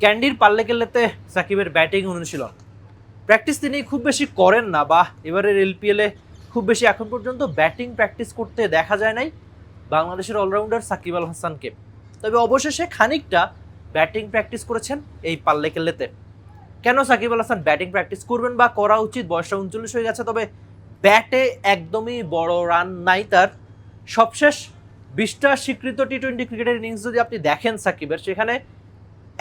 ক্যান্ডির পাল্লে কেল্লেতে সাকিবের ব্যাটিং অনুশীলন প্র্যাকটিস তিনি খুব বেশি করেন না, বা এবারের এলপিএলে খুব বেশি এখন পর্যন্ত ব্যাটিং প্র্যাকটিস করতে দেখা যায় নাই বাংলাদেশের অলরাউন্ডার সাকিব আল হাসানকে। তবে অবশেষে খানিকটা ব্যাটিং প্র্যাকটিস করেছেন এই পাল্লে কেল্লেতে। কেন সাকিব আল হাসান ব্যাটিং প্র্যাকটিস করবেন বা করা উচিত? বয়সটা 39 হয়ে গেছে, তবে ব্যাটে একদমই বড় রান নাই তার। সবশেষ 20টা স্বীকৃত টি-20 ক্রিকেটের ইনিংস যদি আপনি দেখেন সাকিবের, সেখানে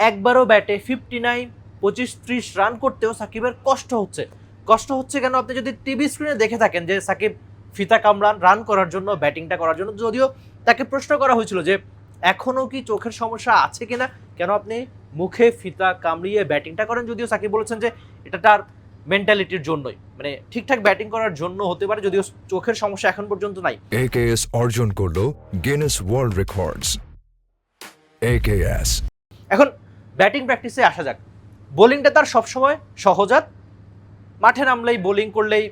একবারও ব্যাটে 59, 25, 30 রান করতেও সাকিবের কষ্ট হচ্ছে কেন? আপনি যদি টিভি স্ক্রিনে দেখে থাকেন যে সাকিব ফিতা কামড়ান রান করার জন্য, ব্যাটিংটা করার জন্য, যদিও তাকে প্রশ্ন করা হয়েছিল যে এখনও কি চোখের সমস্যা আছে কিনা, কেন আপনি মুখে ফিতা কামড়িয়ে ব্যাটিংটা করেন, যদিও সাকিব বলেছেন যে এটা তার মেন্টালিটির জন্যই, মানে ঠিকঠাক ব্যাটিং করার জন্য হতে পারে, যদিও চোখের সমস্যা এখন পর্যন্ত নাই। AKS অর্জন করলো গিনেস ওয়ার্ল্ড রেকর্ডস। AKS এখন ব্যাটিং প্র্যাকটিসে আসা যাক। বোলিংটা তার সবসময় সহজাত, মাঠে নামলেই বোলিং করলেই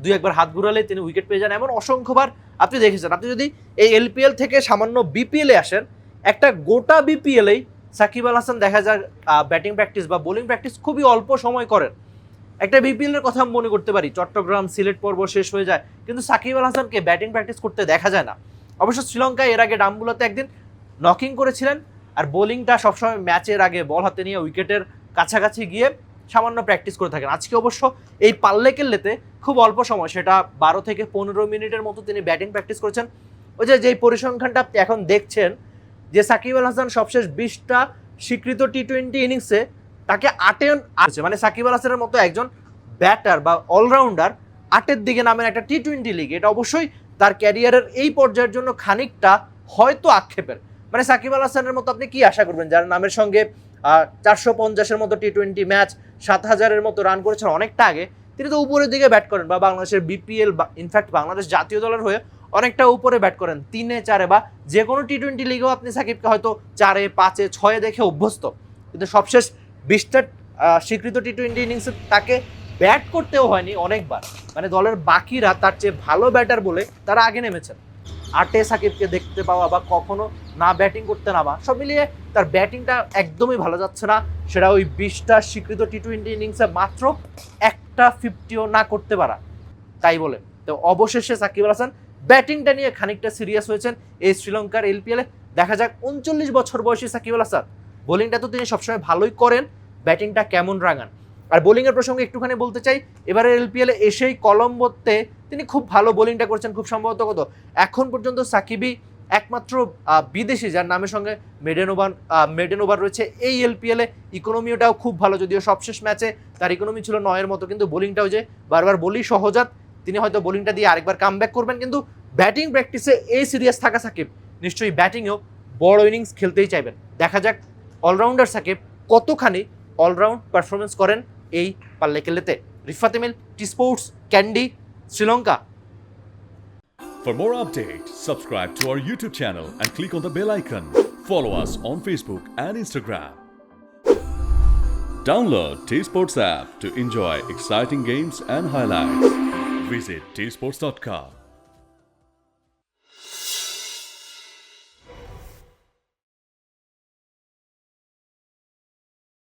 দুই একবার হাত ঘুরালেই তিনি উইকেট পেয়ে যান, এমন অসংখ্যবার আপনি দেখেছেন। আপনি যদি এই এলপিএল থেকে সামান্য বিপিএলে আসেন, একটা গোটা বিপিএলেই সাকিব আল হাসান দেখা যায় ব্যাটিং প্র্যাকটিস বা বোলিং প্র্যাকটিস খুবই অল্প সময় করেন। একটা বিপিএলের কথা মনে করতে পারি, চট্টগ্রাম সিলেট পর্ব শেষ হয়ে যায়, কিন্তু সাকিব আল হাসানকে ব্যাটিং প্র্যাকটিস করতে দেখা যায় না। অবশ্য শ্রীলঙ্কায় এর আগে ডাম্বুলাতে একদিন নকিং করেছিলেন, আর বোলিংটা সবসময় ম্যাচের আগে বল হাতে নিয়ে উইকেটের কাছাকাছি গিয়ে সামান্য প্র্যাকটিস করে থাকেন। আজকে অবশ্য এই পাল্লে কেল্লেতে খুব অল্প সময়, সেটা 12 থেকে 15 মিনিটের মতো তিনি ব্যাটিং প্র্যাকটিস করেছেন। ওই যেই পরিসংখ্যানটা আপনি এখন দেখছেন যে সাকিব আল হাসান সবশেষ 20টা স্বীকৃত টি-20 ইনিংসে তাকে 8 আছে, মানে সাকিব আল হাসানের মতো একজন ব্যাটার বা অলরাউন্ডার 8-এর দিকে নামেন একটা টি-20 লিগ, এটা অবশ্যই তার ক্যারিয়ারের এই পর্যায়ের জন্য খানিকটা হয়তো আক্ষেপের। মানে সাকিব আল হাসানের মতো আপনি কি আশা করবেন, যার নামের সঙ্গে 450-এর মতো টি-20 ম্যাচ, 7000-এর মতো রান করেছেন অনেকটা আগে, তিনি তো উপরের দিকে ব্যাট করেন, বা বাংলাদেশের বিপিএল বা ইনফ্যাক্ট বাংলাদেশ জাতীয় দলের হয়ে অনেকটা উপরে ব্যাট করেন, 3-এ 4-এ, বা যে কোনো টি-20 লিগেও আপনি সাকিবকে হয়তো 4-এ 5-এ 6-এ দেখে অভ্যস্ত। কিন্তু সবশেষ 20টা স্বীকৃত টি-20 ইনিংসে তাকে ব্যাট করতেও হয়নি অনেকবার, মানে দলের বাকিরা তার চেয়ে ভালো ব্যাটার বলে তারা আগে নেমেছেন। 8-এ সাকিবকে দেখতে পাওয়া বা কখনো না ব্যাটিং করতে নামা, সব মিলিয়ে তার ব্যাটিংটা একদমই ভালো যাচ্ছে না। সেটা ওই 20টা স্বীকৃত টি-20 ইনিংসে মাত্র একটা 50ও না করতে পারা, তাই বলে। তো অবশেষে সাকিব আল হাসান ব্যাটিংটা নিয়ে খানিকটা সিরিয়াস হয়েছেন এই শ্রীলঙ্কার এলপিএলে। দেখা যাক 39 বছর বয়সী সাকিব আল হাসান, বোলিংটা তো তিনি সবসময় ভালোই করেন, ব্যাটিংটা কেমন রাঙান। আর বোলিংয়ের প্রসঙ্গে একটুখানি বলতে চাই, এবারে এলপিএলে এসেই কলম্বোতে তিনি খুব ভালো বোলিংটা করছেন। খুব সম্ভবত এখন পর্যন্ত সাকিবই একমাত্র বিদেশি যার নামের সঙ্গে মেডেন ওভার রয়েছে এই এলপিএলে। ইকোনমিটাও খুব ভালো, যদিও সবশেষ ম্যাচে তার ইকোনমি ছিল 9-এর মতো, কিন্তু বোলিংটাও যে বারবার বলি সহজাত, তিনি হয়তো বোলিংটা দিয়ে আরেকবার কামব্যাক করবেন। কিন্তু ব্যাটিং প্র্যাকটিসে এই সিরিয়াস থাকা সাকিব নিশ্চয়ই ব্যাটিংয়েও বড় ইনিংস খেলতেই চাইবেন। দেখা যাক অলরাউন্ডার সাকিব কতখানি অলরাউন্ড পারফরমেন্স করেন এই পাল্লে কেল্লেতে। Rifat Emil, T Sports, candy, Sri Lanka. For more updates, subscribe to our YouTube channel and click on the bell icon. Follow us on Facebook and Instagram. Download T-Sports app to enjoy exciting games and highlights. Visit tsports.com.